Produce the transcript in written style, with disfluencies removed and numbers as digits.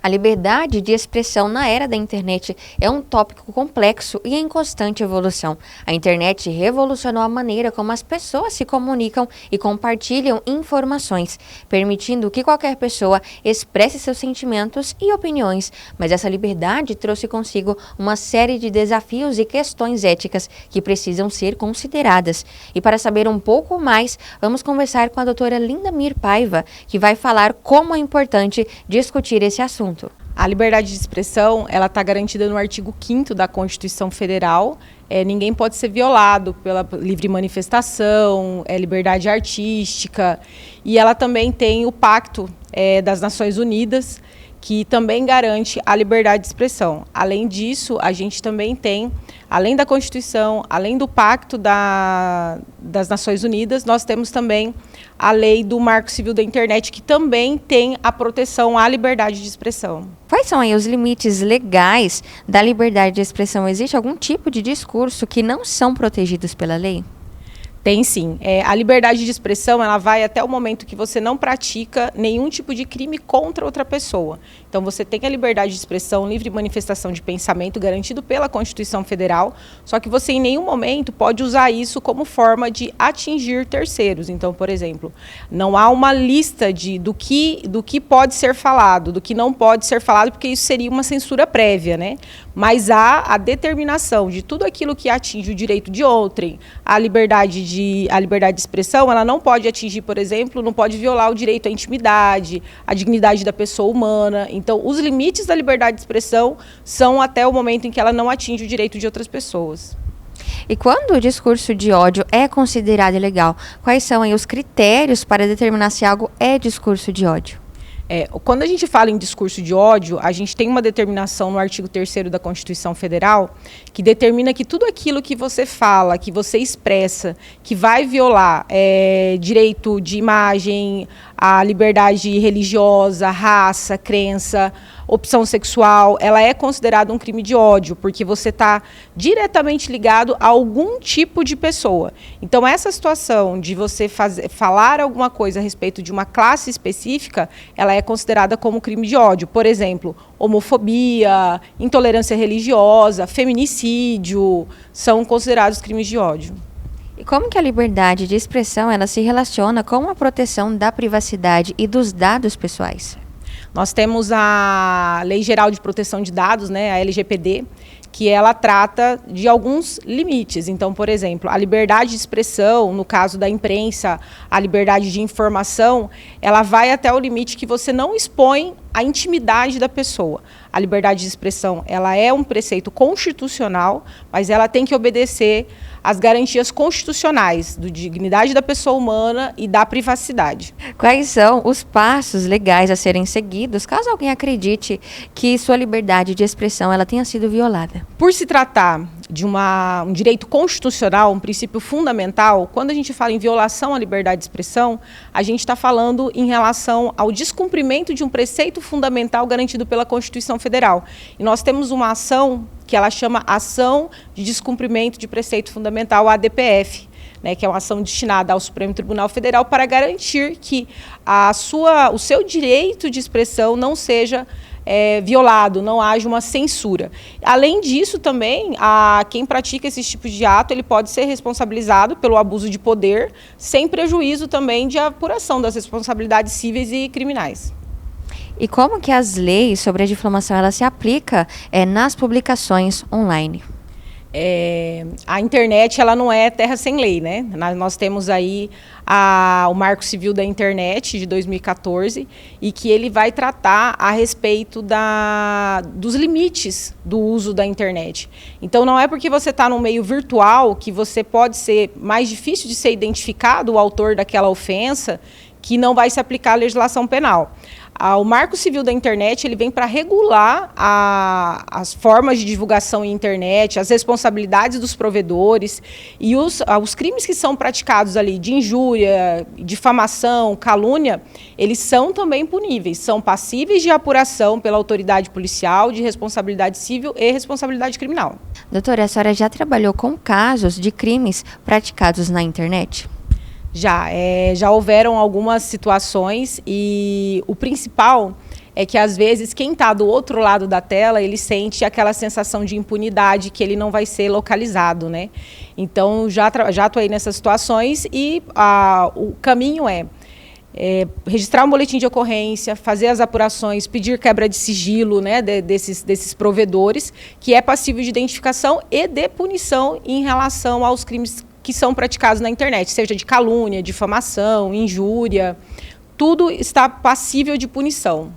A liberdade de expressão na era da internet é um tópico complexo e em constante evolução. A internet revolucionou a maneira como as pessoas se comunicam e compartilham informações, permitindo que qualquer pessoa expresse seus sentimentos e opiniões. Mas essa liberdade trouxe consigo uma série de desafios e questões éticas que precisam ser consideradas. E para saber um pouco mais, vamos conversar com a doutora Lindamir Paiva, que vai falar como é importante discutir esse assunto. A liberdade de expressão, ela está garantida no artigo 5º da Constituição Federal. Ninguém pode ser violado pela livre manifestação, liberdade artística. E ela também tem o Pacto das Nações Unidas, que também garante a liberdade de expressão. Além disso, a gente também tem, além da Constituição, além do Pacto das Nações Unidas, nós temos também a lei do Marco Civil da Internet, que também tem a proteção à liberdade de expressão. Quais são aí os limites legais da liberdade de expressão? Existe algum tipo de discurso que não são protegidos pela lei? Tem sim. A liberdade de expressão, ela vai até o momento que você não pratica nenhum tipo de crime contra outra pessoa. Então você tem a liberdade de expressão, livre manifestação de pensamento garantido pela Constituição Federal, só que você em nenhum momento pode usar isso como forma de atingir terceiros. Então, por exemplo, não há uma lista do que pode ser falado, do que não pode ser falado, porque isso seria uma censura prévia, né? Mas há a determinação de tudo aquilo que atinge o direito de outrem, a liberdade de expressão, ela não pode atingir, por exemplo, não pode violar o direito à intimidade, à dignidade da pessoa humana. Então, os limites da liberdade de expressão são até o momento em que ela não atinge o direito de outras pessoas. E quando o discurso de ódio é considerado ilegal, quais são aí os critérios para determinar se algo é discurso de ódio? Quando a gente fala em discurso de ódio, a gente tem uma determinação no artigo 3º da Constituição Federal que determina que tudo aquilo que você fala, que você expressa, que vai violar direito de imagem, a liberdade religiosa, raça, crença, opção sexual, ela é considerada um crime de ódio, porque você está diretamente ligado a algum tipo de pessoa. Então, essa situação de você falar alguma coisa a respeito de uma classe específica, ela é considerada como crime de ódio. Por exemplo, homofobia, intolerância religiosa, feminicídio, são considerados crimes de ódio. E como que a liberdade de expressão ela se relaciona com a proteção da privacidade e dos dados pessoais? Nós temos a Lei Geral de Proteção de Dados, né, a LGPD, que ela trata de alguns limites. Então, por exemplo, a liberdade de expressão, no caso da imprensa, a liberdade de informação, ela vai até o limite que você não expõe a intimidade da pessoa. A liberdade de expressão, ela é um preceito constitucional, mas ela tem que obedecer às garantias constitucionais da dignidade da pessoa humana e da privacidade. Quais são os passos legais a serem seguidos caso alguém acredite que sua liberdade de expressão ela tenha sido violada? Por se tratar de um direito constitucional, um princípio fundamental, quando a gente fala em violação à liberdade de expressão, a gente está falando em relação ao descumprimento de um preceito fundamental garantido pela Constituição Federal. E nós temos uma ação que ela chama Ação de Descumprimento de Preceito Fundamental, a ADPF, né, que é uma ação destinada ao Supremo Tribunal Federal para garantir que o seu direito de expressão não seja violado, não haja uma censura. Além disso, também, quem pratica esse tipo de ato, ele pode ser responsabilizado pelo abuso de poder, sem prejuízo também de apuração das responsabilidades cíveis e criminais. E como que as leis sobre a difamação ela se aplica nas publicações online? A internet ela não é terra sem lei, né? Nós temos aí o Marco Civil da Internet de 2014 e que ele vai tratar a respeito dos limites do uso da internet. Então não é porque você está no meio virtual que você pode ser mais difícil de ser identificado o autor daquela ofensa que não vai se aplicar a legislação penal. O Marco Civil da Internet ele vem para regular as formas de divulgação em internet, as responsabilidades dos provedores e os crimes que são praticados ali de injúria, difamação, calúnia, eles são também puníveis, são passíveis de apuração pela autoridade policial, de responsabilidade civil e responsabilidade criminal. Doutora, a senhora já trabalhou com casos de crimes praticados na internet? Já houveram algumas situações e o principal é que às vezes quem está do outro lado da tela, ele sente aquela sensação de impunidade, que ele não vai ser localizado, né? Então, já atuei nessas situações e o caminho é registrar um boletim de ocorrência, fazer as apurações, pedir quebra de sigilo, né, desses provedores, que é passível de identificação e de punição em relação aos crimes que são praticados na internet, seja de calúnia, difamação, injúria, tudo está passível de punição.